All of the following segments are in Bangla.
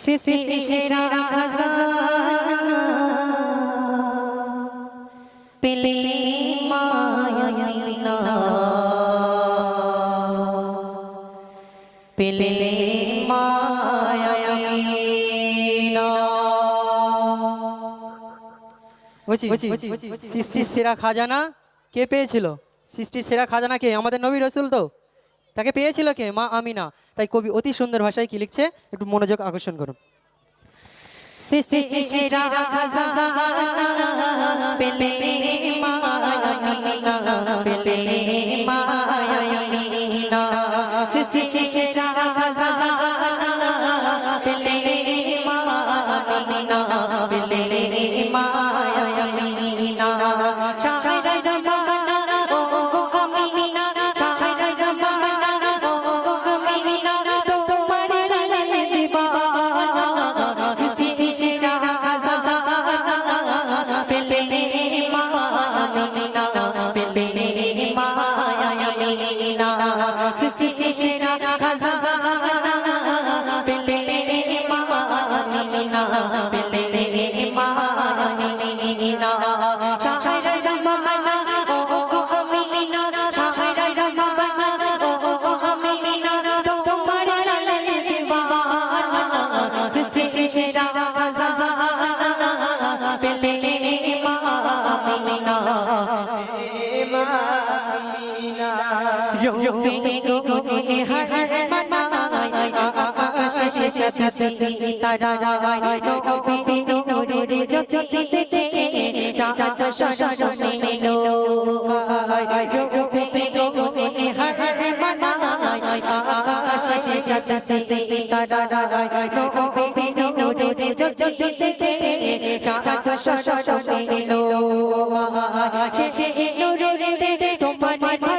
সৃষ্টি সেরা খাজানা পেলে মায়াইনা পেলে মায়াইনা সৃষ্টির সেরা খাজানা কে পেয়েছিল? সৃষ্টির সেরা খাজানা কে? আমাদের নবী রাসূল। তো তাকে পেয়েছিল কে? মা আমিনা। তাই কবি অতি সুন্দর ভাষায় কি লিখছে একটু মনোযোগ আকর্ষণ করুন। সৃষ্টির সেরা খাজানা পেলে মায়াইনা পেলে মায়াইনা সৃষ্টির সেরা খাজানা পেলে মায়াইনা পেলে মায়াইনা শায়রা জামানা ও আমিনা শায়রা জামানা ও আমিনা তোমার লালে দিবানা সৃষ্টির সেরা খাজানা পেলে মায়াইনা পেলে মায়াইনা সৃষ্টির সেরা খাজানা পেলে মায়াইনা পেলে মায়াইনা শায়রা জামানা ও আমিনা শায়রা জামানা ও আমিনা তোমার লালে দিবানা সৃষ্টির সেরা খাজানা পেলে মায়াইনা রূপে গুনে হর মানায় আকাশে চাঁদে তারায় নবী নূরের জ্যোতিতে চাঁদ শরণে এলো রূপে গুনে হর মানায় আকাশে চাঁদে তারায় নবী নূরের জ্যোতিতে চাঁদ শরণে এলো সে নূরের তোমার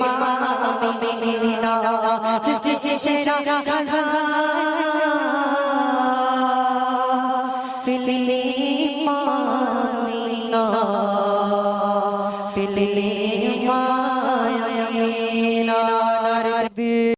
মা আমিনা সৃষ্টি সেরা খাজানা পেলে মা আমিনা পেলে মা আমিনা